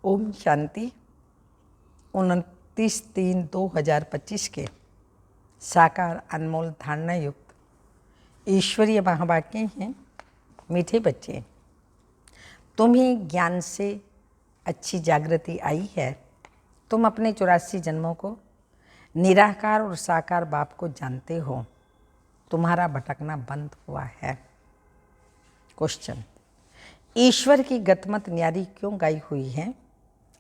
ओम शांति। 29/3/2025 के साकार अनमोल धारणा युक्त ईश्वरीय महावाक्य हैं। मीठे बच्चे, तुम्हें ज्ञान से अच्छी जागृति आई है। तुम अपने 84 जन्मों को निराकार और साकार बाप को जानते हो। तुम्हारा भटकना बंद हुआ है। क्वेश्चन, ईश्वर की गतमत न्यारी क्यों गाई हुई है?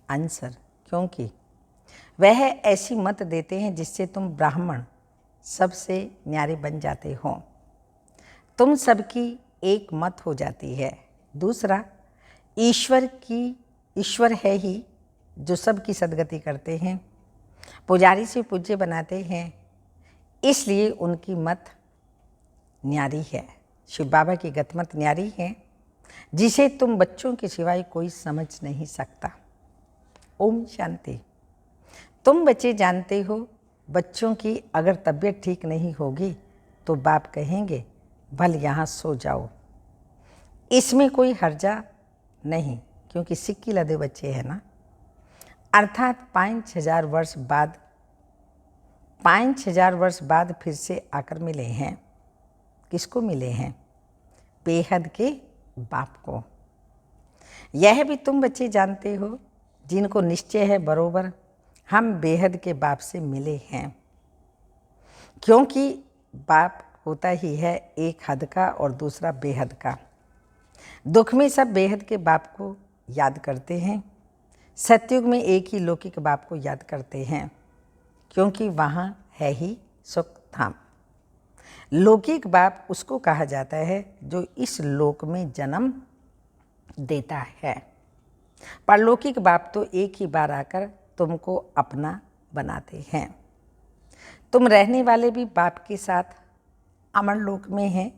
आंसर, क्योंकि वह ऐसी मत देते हैं जिससे तुम ब्राह्मण सबसे न्यारे बन जाते हो। तुम सबकी एक मत हो जाती है। दूसरा, ईश्वर है ही जो सबकी सद्गति करते हैं, पुजारी से पूज्य बनाते हैं, इसलिए उनकी मत न्यारी है। शिव बाबा की गतमत न्यारी है जिसे तुम बच्चों के सिवाय कोई समझ नहीं सकता। ओम शांति। तुम बच्चे जानते हो, बच्चों की अगर तबीयत ठीक नहीं होगी तो बाप कहेंगे भल यहाँ सो जाओ। इसमें कोई हर्जा नहीं, क्योंकि सिक्की लदे बच्चे हैं ना। अर्थात 5000 वर्ष बाद फिर से आकर मिले हैं। किसको मिले हैं? बेहद के बाप को। यह भी तुम बच्चे जानते हो, जिनको निश्चय है बरोबर हम बेहद के बाप से मिले हैं, क्योंकि बाप होता ही है एक हद का और दूसरा बेहद का। दुख में सब बेहद के बाप को याद करते हैं, सतयुग में एक ही लौकिक बाप को याद करते हैं, क्योंकि वहाँ है ही सुख धाम। लौकिक बाप उसको कहा जाता है जो इस लोक में जन्म देता है। परलौकिक बाप तो एक ही बार आकर तुमको अपना बनाते हैं। तुम रहने वाले भी बाप के साथ अमर लोक में हैं,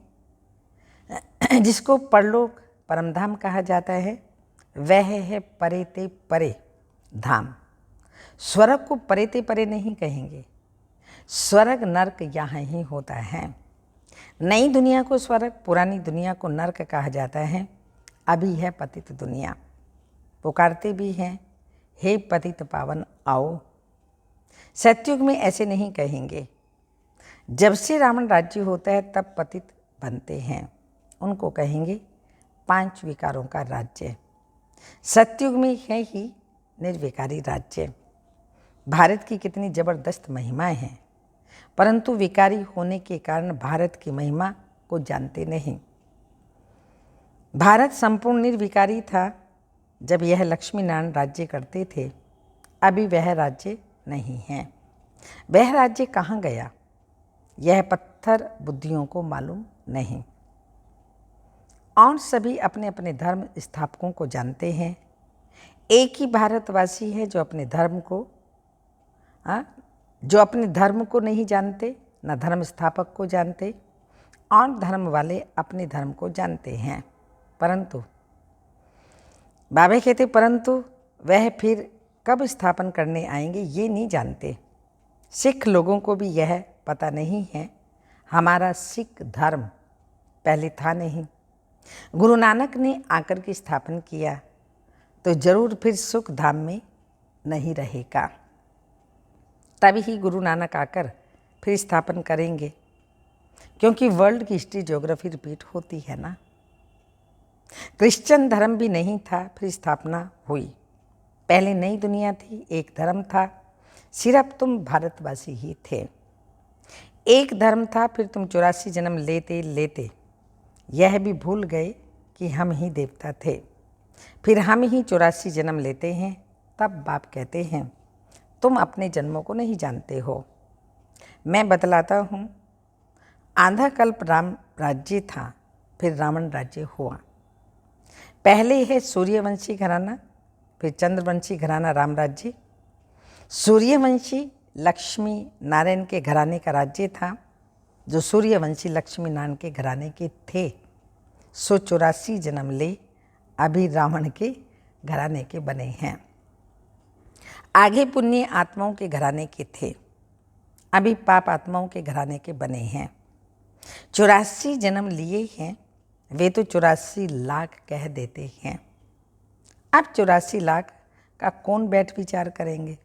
जिसको परलोक परमधाम कहा जाता है। वह है परे ते परे धाम। स्वर्ग को परे ते परे नहीं कहेंगे। स्वर्ग नरक यहाँ ही होता है। नई दुनिया को स्वर्ग, पुरानी दुनिया को नरक कहा जाता है। अभी है पतित दुनिया। पुकारते भी हैं, हे पतित पावन आओ। सतयुग में ऐसे नहीं कहेंगे। जब से रावण राज्य होता है तब पतित बनते हैं। उनको कहेंगे 5 विकारों का राज्य। सतयुग में है ही निर्विकारी राज्य। भारत की कितनी जबरदस्त महिमाएं हैं, परंतु विकारी होने के कारण भारत की महिमा को जानते नहीं। भारत संपूर्ण निर्विकारी था जब यह लक्ष्मी नारायण राज्य करते थे। अभी वह राज्य नहीं है। वह राज्य कहाँ गया, यह पत्थर बुद्धियों को मालूम नहीं। और सभी अपने अपने धर्म स्थापकों को जानते हैं। एक ही भारतवासी है जो अपने धर्म को नहीं जानते, न धर्म स्थापक को जानते, और धर्म वाले अपने धर्म को जानते हैं। परंतु बाबा कहते परंतु वह फिर कब स्थापन करने आएंगे ये नहीं जानते। सिख लोगों को भी यह पता नहीं है। हमारा सिख धर्म पहले था नहीं। गुरु नानक ने आकर के स्थापन किया तो जरूर फिर सुख धाम में नहीं रहेगा। तभी ही गुरु नानक आकर फिर स्थापन करेंगे, क्योंकि वर्ल्ड की हिस्ट्री ज्योग्राफी रिपीट होती है ना। क्रिश्चियन धर्म भी नहीं था, फिर स्थापना हुई। पहले नई दुनिया थी, एक धर्म था, सिर्फ तुम भारतवासी ही थे। एक धर्म था, फिर तुम 84 जन्म लेते लेते यह भी भूल गए कि हम ही देवता थे। फिर हम ही 84 जन्म लेते हैं। तब बाप कहते हैं तुम अपने जन्मों को नहीं जानते हो। मैं बतलाता हूँ। आधा कल्प राम राज्य था, फिर रावण राज्य हुआ। पहले है सूर्यवंशी घराना, फिर चंद्रवंशी घराना राम राज्य। सूर्यवंशी लक्ष्मी नारायण के घराने का राज्य था, जो सूर्यवंशी लक्ष्मी नारायण के घराने के थे। 184 जन्म ले अभी रावण के घराने के बने हैं। आगे पुण्य आत्माओं के घराने के थे, अभी पाप आत्माओं के घराने के बने हैं। 84 जन्म लिए हैं, वे तो 84 लाख कह देते हैं। अब 84 लाख का कौन बैठ विचार करेंगे,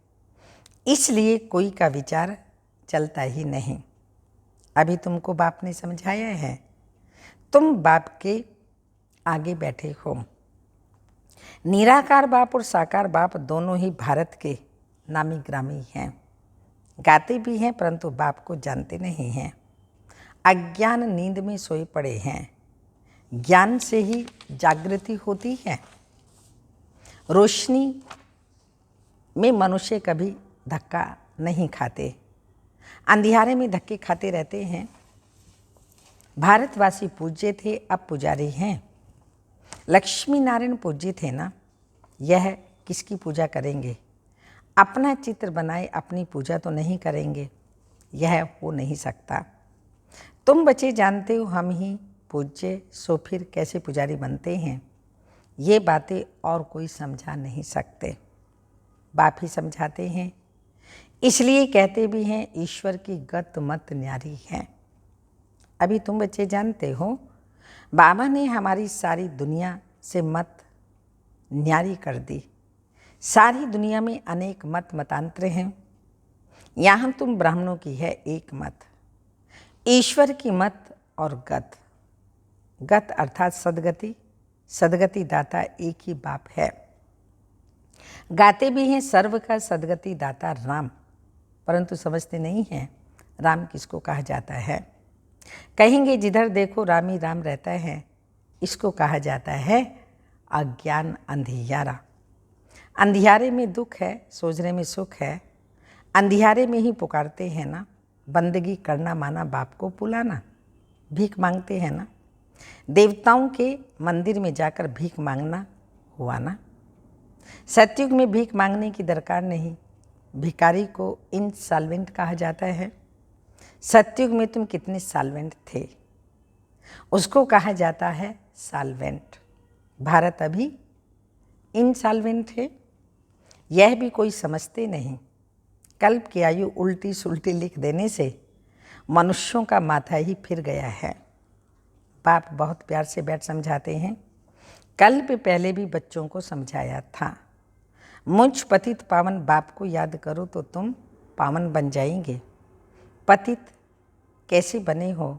इसलिए कोई का विचार चलता ही नहीं। अभी तुमको बाप ने समझाया है, तुम बाप के आगे बैठे हो। निराकार बाप और साकार बाप दोनों ही भारत के नामी ग्रामी हैं। गाते भी हैं परंतु बाप को जानते नहीं हैं। अज्ञान नींद में सोए पड़े हैं। ज्ञान से ही जागृति होती है। रोशनी में मनुष्य कभी धक्का नहीं खाते, अंधियारे में धक्के खाते रहते हैं। भारतवासी पूज्य थे, अब पुजारी हैं। लक्ष्मी नारायण पूज्य थे ना, यह किसकी पूजा करेंगे? अपना चित्र बनाए अपनी पूजा तो नहीं करेंगे, यह हो नहीं सकता। तुम बच्चे जानते हो हम ही पूज्य, सो फिर कैसे पुजारी बनते हैं? ये बातें और कोई समझा नहीं सकते, बाप ही समझाते हैं। इसलिए कहते भी हैं ईश्वर की गत मत न्यारी है। अभी तुम बच्चे जानते हो बाबा ने हमारी सारी दुनिया से मत न्यारी कर दी। सारी दुनिया में अनेक मत मतांतर हैं, यहाँ तुम ब्राह्मणों की है एक मत, ईश्वर की मत और गत। गत अर्थात सदगति, सदगति दाता एक ही बाप है। गाते भी हैं सर्व का सदगति दाता राम, परंतु समझते नहीं हैं राम किसको कहा जाता है। कहेंगे जिधर देखो राम ही राम रहता है, इसको कहा जाता है अज्ञान अंधियारा। अंधियारे में दुख है, सोचने में सुख है। अंधियारे में ही पुकारते हैं ना, बंदगी करना माना बाप को बुलाना, भीख मांगते हैं ना। देवताओं के मंदिर में जाकर भीख मांगना हुआ ना। सतयुग में भीख मांगने की दरकार नहीं, भिखारी को इनसॉल्वेंट कहा जाता है। सतयुग में तुम कितने सॉल्वेंट थे, उसको कहा जाता है सॉल्वेंट। भारत अभी इनसॉल्वेंट है, यह भी कोई समझते नहीं। कल्प की आयु उल्टी सुल्टी लिख देने से मनुष्यों का माथा ही फिर गया है। बाप बहुत प्यार से बैठ समझाते हैं। कल्प पहले भी बच्चों को समझाया था। मुझ पतित पावन बाप को याद करो तो तुम पावन बन जाएंगे। पतित कैसे बने हो?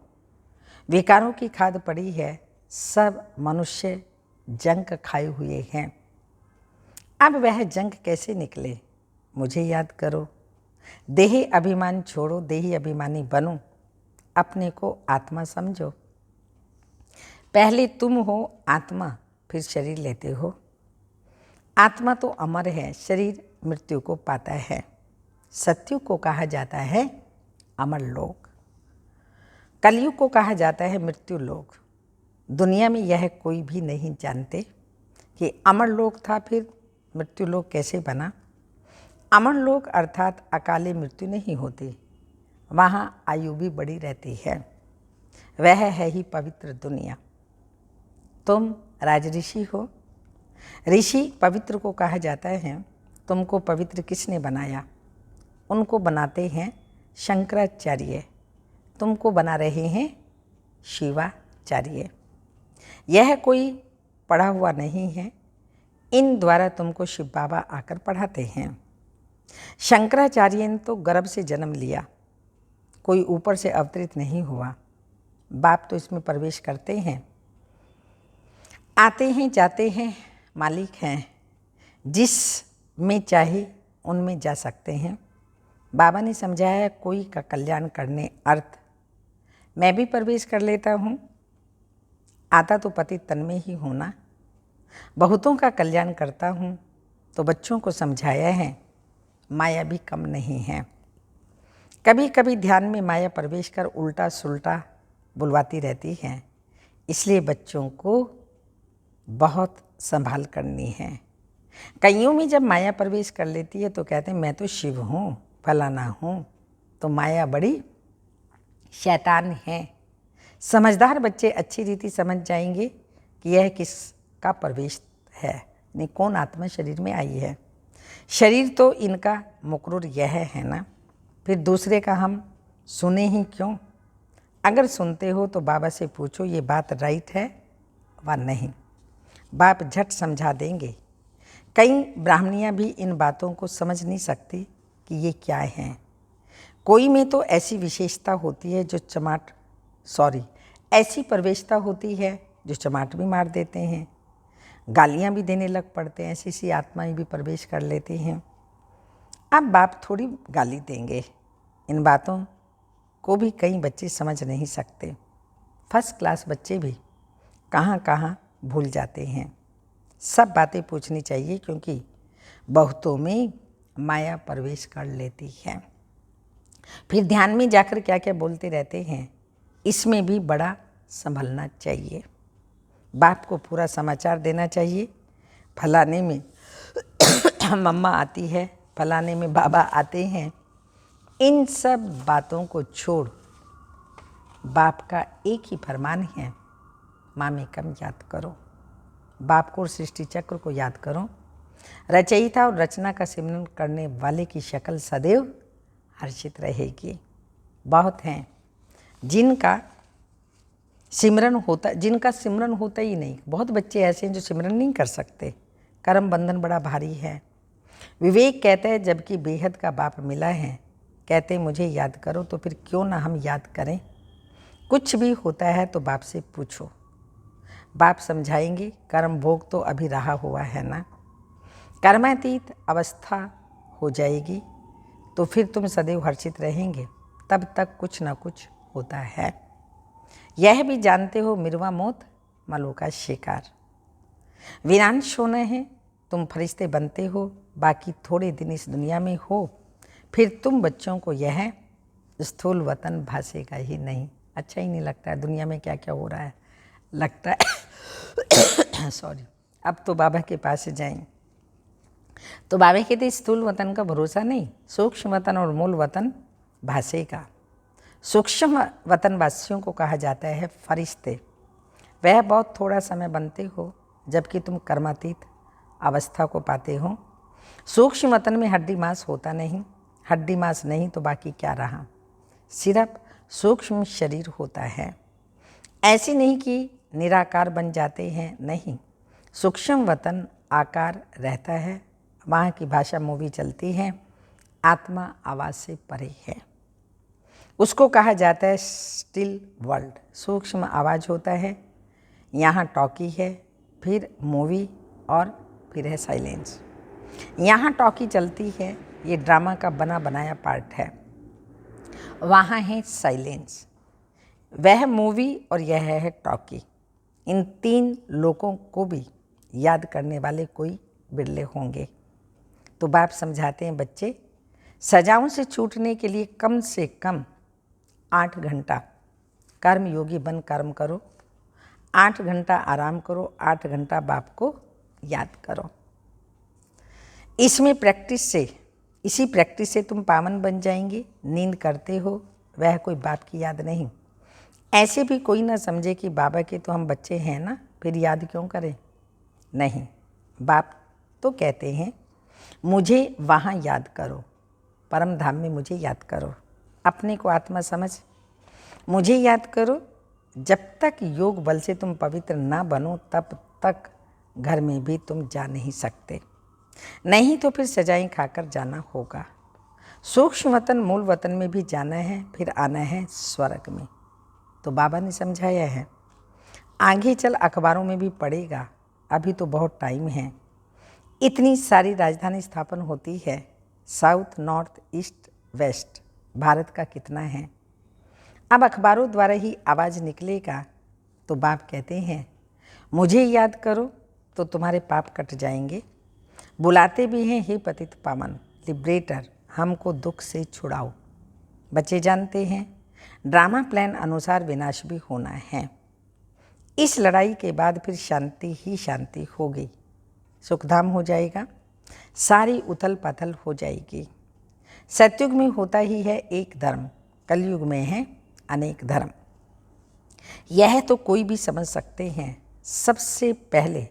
विकारों की खाद पड़ी है, सब मनुष्य जंक खाए हुए हैं। अब वह जंक कैसे निकले, मुझे याद करो। देही अभिमान छोड़ो, देही अभिमानी बनो, अपने को आत्मा समझो। पहले तुम हो आत्मा, फिर शरीर लेते हो। आत्मा तो अमर है, शरीर मृत्यु को पाता है। सत्युग को कहा जाता है अमर लोक, कलयुग को कहा जाता है मृत्यु लोक। दुनिया में यह कोई भी नहीं जानते कि अमर लोक था फिर मृत्यु लोक कैसे बना। अमर लोक अर्थात अकाले मृत्यु नहीं होती, वहाँ आयु भी बड़ी रहती है। वह है ही पवित्र दुनिया। तुम राजऋषि हो। ऋषि पवित्र को कहा जाता है। तुमको पवित्र किसने बनाया? उनको बनाते हैं शंकराचार्य, तुमको बना रहे हैं शिवाचार्य। यह कोई पढ़ा हुआ नहीं है, इन द्वारा तुमको शिव बाबा आकर पढ़ाते हैं। शंकराचार्य ने तो गर्भ से जन्म लिया, कोई ऊपर से अवतरित नहीं हुआ। बाप तो इसमें प्रवेश करते हैं, आते हैं जाते हैं, मालिक हैं, जिस में चाहे उनमें जा सकते हैं। बाबा ने समझाया कोई का कल्याण करने अर्थ मैं भी प्रवेश कर लेता हूँ। आता तो पति तन में ही होना, बहुतों का कल्याण करता हूँ। तो बच्चों को समझाया है माया भी कम नहीं है। कभी कभी ध्यान में माया प्रवेश कर उल्टा सुल्टा बुलवाती रहती है, इसलिए बच्चों को बहुत संभाल करनी है। कईयों में जब माया प्रवेश कर लेती है तो कहते हैं मैं तो शिव हूँ, फलाना हूँ, तो माया बड़ी शैतान है। समझदार बच्चे अच्छी रीति समझ जाएंगे कि यह किसका प्रवेश है, नहीं कौन आत्मा शरीर में आई है। शरीर तो इनका मुकर्रर यह है ना, फिर दूसरे का हम सुने ही क्यों? अगर सुनते हो तो बाबा से पूछो ये बात राइट है व नहीं। बाप झट समझा देंगे। कई ब्राह्मणियाँ भी इन बातों को समझ नहीं सकती कि ये क्या हैं। कोई में तो ऐसी विशेषता होती है जो ऐसी प्रवेशता होती है जो चमाट भी मार देते हैं, गालियाँ भी देने लग पड़ते हैं, ऐसी सी आत्माएं भी प्रवेश कर लेती हैं। अब बाप थोड़ी गाली देंगे, इन बातों को भी कई बच्चे समझ नहीं सकते। फर्स्ट क्लास बच्चे भी कहाँ कहाँ भूल जाते हैं। सब बातें पूछनी चाहिए, क्योंकि बहुतों में माया प्रवेश कर लेती है। फिर ध्यान में जाकर क्या क्या बोलते रहते हैं, इसमें भी बड़ा संभलना चाहिए। बाप को पूरा समाचार देना चाहिए। फलाने में मम्मा आती है, फलाने में बाबा आते हैं। इन सब बातों को छोड़ बाप का एक ही फरमान है, माँ में कम याद करो। बाप को और सृष्टि चक्र को याद करो। रचयिता और रचना का सिमरन करने वाले की शक्ल सदैव हर्षित रहेगी। बहुत हैं जिनका सिमरन होता ही नहीं। बहुत बच्चे ऐसे हैं जो सिमरन नहीं कर सकते। कर्म बंधन बड़ा भारी है। विवेक कहता है जबकि बेहद का बाप मिला है, कहते मुझे याद करो, तो फिर क्यों ना हम याद करें। कुछ भी होता है तो बाप से पूछो, बाप समझाएंगे। कर्म भोग तो अभी रहा हुआ है ना। कर्मातीत अवस्था हो जाएगी तो फिर तुम सदैव हर्षित रहेंगे। तब तक कुछ ना कुछ होता है। यह भी जानते हो मिर्वा मौत मलों का शिकार। विनाश होना है, तुम फरिश्ते बनते हो, बाकी थोड़े दिन इस दुनिया में हो, फिर तुम बच्चों को यह स्थूल वतन भासेगा ही नहीं। अच्छा ही नहीं लगता है दुनिया में क्या क्या हो रहा है, लगता है अब तो बाबा के पास जाएं। तो बाबा कहते स्थूल वतन का भरोसा नहीं, सूक्ष्म वतन और मूल वतन भासेगा। सूक्ष्म वतनवासियों को कहा जाता है फरिश्ते। वह बहुत थोड़ा समय बनते हो, जबकि तुम कर्मातीत अवस्था को पाते हो। सूक्ष्म वतन में हड्डी मांस होता नहीं। हड्डी मांस नहीं तो बाकी क्या रहा, सिर्फ सूक्ष्म शरीर होता है। ऐसी नहीं कि निराकार बन जाते हैं, नहीं। सूक्ष्म वतन आकार रहता है। वहाँ की भाषा मूवी चलती है। आत्मा आवाज़ से परे है। उसको कहा जाता है स्टिल वर्ल्ड। सूक्ष्म आवाज़ होता है, यहाँ टॉकी है, फिर मूवी और फिर है साइलेंस। यहाँ टॉकी चलती है, ये ड्रामा का बना बनाया पार्ट है। वहाँ है साइलेंस, वह मूवी और यह है टॉकी। इन तीन लोगों को भी याद करने वाले कोई बिरले होंगे। तो बाप समझाते हैं बच्चे, सजाओं से छूटने के लिए कम से कम 8 घंटा कर्म योगी बन कर्म करो, 8 घंटा आराम करो, 8 घंटा बाप को याद करो। इसी प्रैक्टिस से तुम पावन बन जाएंगे। नींद करते हो, वह कोई बाप की याद नहीं। ऐसे भी कोई ना समझे कि बाबा के तो हम बच्चे हैं ना, फिर याद क्यों करें। नहीं, बाप तो कहते हैं मुझे वहाँ याद करो, परम धाम में मुझे याद करो। अपने को आत्मा समझ मुझे याद करो। जब तक योग बल से तुम पवित्र ना बनो, तब तक घर में भी तुम जा नहीं सकते। नहीं तो फिर सजाएं खाकर जाना होगा। सूक्ष्म वतन मूल वतन में भी जाना है, फिर आना है स्वर्ग में। तो बाबा ने समझाया है। आगे चल अखबारों में भी पढ़ेगा, अभी तो बहुत टाइम है। इतनी सारी राजधानी स्थापन होती है, south north east west, Bharat का कितना है। अब अखबारों द्वारा ही आवाज़ निकलेगा। तो बाप कहते हैं मुझे याद करो तो तुम्हारे पाप कट जाएंगे। बुलाते भी हैं हे पतित पावन लिबरेटर, हमको दुख से छुड़ाओ। बच्चे जानते हैं ड्रामा प्लान अनुसार विनाश भी होना है। इस लड़ाई के बाद फिर शांति ही शांति होगी। सुखधाम हो जाएगा, सारी उथल पाथल हो जाएगी। सतयुग में होता ही है एक धर्म, कलयुग में है अनेक धर्म। यह तो कोई भी समझ सकते हैं। सबसे पहले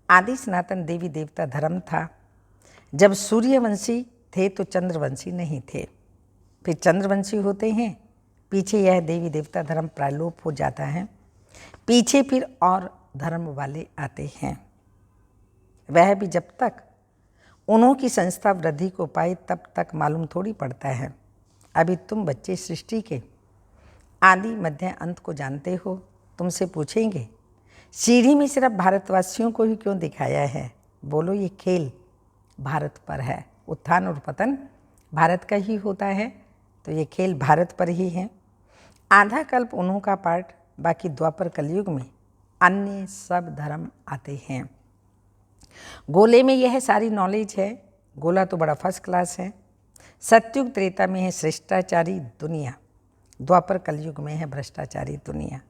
आदि सनातन देवी देवता धर्म था। जब सूर्यवंशी थे तो चंद्रवंशी नहीं थे, फिर चंद्रवंशी होते हैं। पीछे यह देवी देवता धर्म प्रालोप हो जाता है, पीछे फिर और धर्म वाले आते हैं। वह भी जब तक उन्हों की संस्था वृद्धि को पाए तब तक मालूम थोड़ी पड़ता है। अभी तुम बच्चे सृष्टि के आदि मध्य अंत को जानते हो। तुमसे पूछेंगे सीढ़ी में सिर्फ भारतवासियों को ही क्यों दिखाया है? बोलो ये खेल भारत पर है, उत्थान और पतन भारत का ही होता है, तो ये खेल भारत पर ही है। आधा कल्प उन्हों का पाठ, बाकी द्वापर कलयुग में अन्य सब धर्म आते हैं। गोले में यह सारी नॉलेज है। गोला तो बड़ा फर्स्ट क्लास है। सत्युग त्रेता में है श्रेष्ठाचारी दुनिया, द्वापर कलयुग में है भ्रष्टाचारी दुनिया।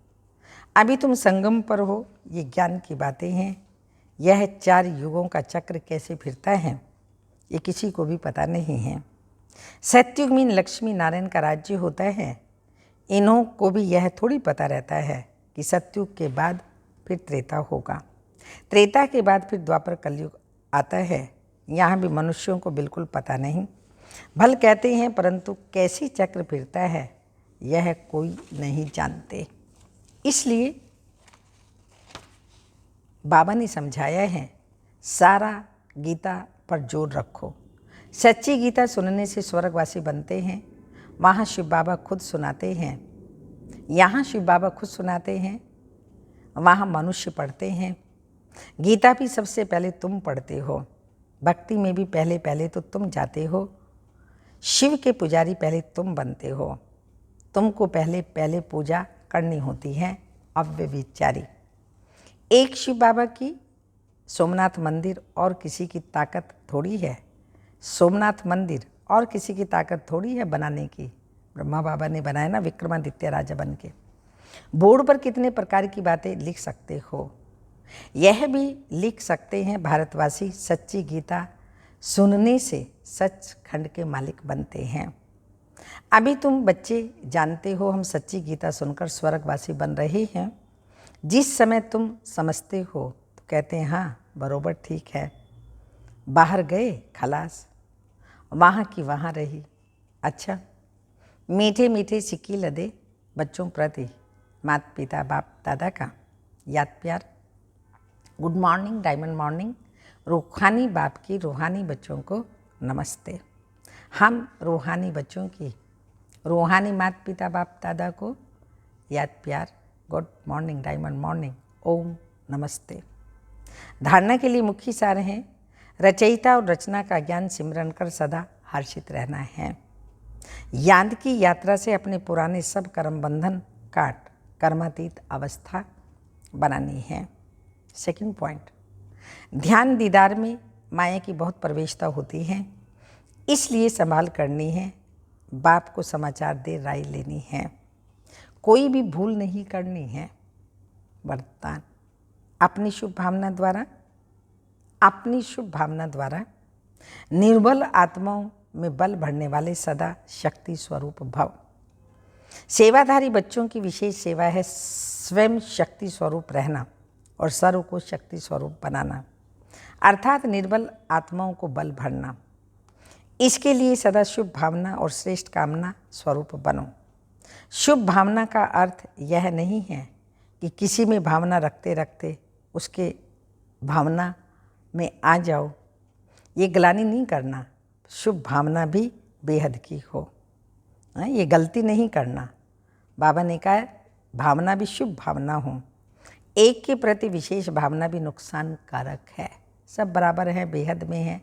अभी तुम संगम पर हो, ये ज्ञान की बातें हैं। यह 4 युगों का चक्र कैसे फिरता है ये किसी को भी पता नहीं है। सत्युग में लक्ष्मी नारायण का राज्य होता है। इन्हों को भी यह थोड़ी पता रहता है कि सत्युग के बाद फिर त्रेता होगा, त्रेता के बाद फिर द्वापर कलयुग आता है। यहाँ भी मनुष्यों को बिल्कुल पता नहीं। भल कहते हैं परंतु कैसी चक्र फिरता है यह कोई नहीं जानते। इसलिए बाबा ने समझाया है, सारा गीता पर जोर रखो। सच्ची गीता सुनने से स्वर्गवासी बनते हैं। वहाँ शिव बाबा खुद सुनाते हैं, यहाँ शिव बाबा खुद सुनाते हैं, वहाँ मनुष्य पढ़ते हैं। गीता भी सबसे पहले तुम पढ़ते हो। भक्ति में भी पहले पहले तो तुम जाते हो। शिव के पुजारी पहले तुम बनते हो। तुमको पहले पहले पूजा करनी होती है अव्यभिचारी। एक शिव बाबा की सोमनाथ मंदिर और किसी की ताकत थोड़ी है। सोमनाथ मंदिर और किसी की ताकत थोड़ी है बनाने की। ब्रह्मा बाबा ने बनाया ना, विक्रमादित्य राजा बन के। बोर्ड पर कितने प्रकार की बातें लिख सकते हो। यह भी लिख सकते हैं भारतवासी सच्ची गीता सुनने से सचखंड के मालिक बनते हैं। अभी तुम बच्चे जानते हो हम सच्ची गीता सुनकर स्वर्गवासी बन रहे हैं। जिस समय तुम समझते हो तो कहते हैं हाँ बरोबर ठीक है। बाहर गए खलास, वहाँ की वहाँ रही। अच्छा, मीठे मीठे सिक्के लदे बच्चों प्रति माता पिता बाप दादा का याद प्यार। Good morning, diamond morning. रूहानी बाप की रूहानी बच्चों को नमस्ते। हम रूहानी बच्चों की रूहानी माता पिता बाप दादा को याद प्यार। गुड मॉर्निंग, डायमंड मॉर्निंग, ओम नमस्ते। धारणा के लिए मुख्य सार हैं, रचयिता और रचना का ज्ञान सिमरन कर सदा हर्षित रहना है। याद की यात्रा से अपने पुराने सब कर्म बंधन काट कर्मातीत अवस्था बनानी है। सेकंड पॉइंट, ध्यान दीदार में माया की बहुत प्रवेशता होती है, इसलिए संभाल करनी है। बाप को समाचार दे राय लेनी है, कोई भी भूल नहीं करनी है। वरदान, अपनी शुभ भावना द्वारा निर्बल आत्माओं में बल भरने वाले सदा शक्ति स्वरूप भव। सेवाधारी बच्चों की विशेष सेवा है स्वयं शक्ति स्वरूप रहना और सर्व को शक्ति स्वरूप बनाना, अर्थात निर्बल आत्माओं को बल भरना। इसके लिए सदा शुभ भावना और श्रेष्ठ कामना स्वरूप बनो। शुभ भावना का अर्थ यह नहीं है कि किसी में भावना रखते रखते उसके भावना में आ जाओ, ये ग्लानि नहीं करना। शुभ भावना भी बेहद की हो, ये गलती नहीं करना। बाबा ने कहा भावना भी शुभ भावना हो। एक के प्रति विशेष भावना भी नुकसानकारक है। सब बराबर है, बेहद में है,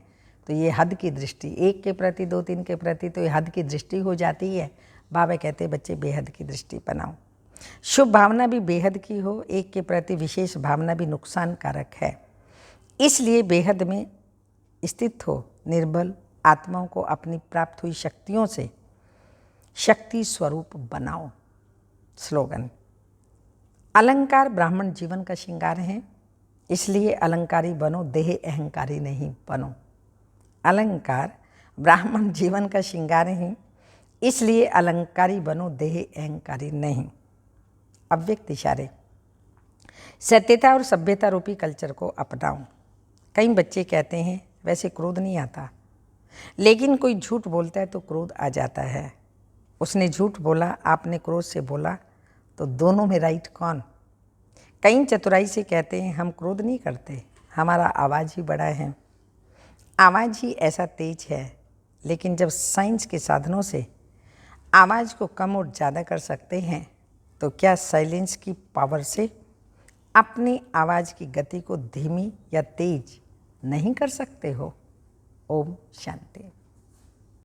तो ये हद की दृष्टि, एक के प्रति 2-3 के प्रति तो ये हद की दृष्टि हो जाती है। बाबा कहते बच्चे बेहद की दृष्टि बनाओ। शुभ भावना भी बेहद की हो, एक के प्रति विशेष भावना भी नुकसानकारक है। इसलिए बेहद में स्थित हो निर्बल आत्माओं को अपनी प्राप्त हुई शक्तियों से शक्ति स्वरूप बनाओ। स्लोगन, अलंकार ब्राह्मण जीवन का श्रृंगार है, इसलिए अलंकारी बनो, देह अहंकारी नहीं बनो। अलंकार ब्राह्मण जीवन का श्रृंगार है, इसलिए अलंकारी बनो, देह अहंकारी नहीं। अव्यक्त इशारे, सत्यता और सभ्यता रूपी कल्चर को अपनाओ। कई बच्चे कहते हैं वैसे क्रोध नहीं आता, लेकिन कोई झूठ बोलता है तो क्रोध आ जाता है। उसने झूठ बोला, आपने क्रोध से बोला, तो दोनों में राइट कौन? कई चतुराई से कहते हैं हम क्रोध नहीं करते, हमारा आवाज़ ही बड़ा है। आवाज़ ही ऐसा तेज है, लेकिन जब साइंस के साधनों से आवाज़ को कम और ज़्यादा कर सकते हैं, तो क्या साइलेंस की पावर से अपनी आवाज़ की गति को धीमी या तेज नहीं कर सकते हो? ओम शांति।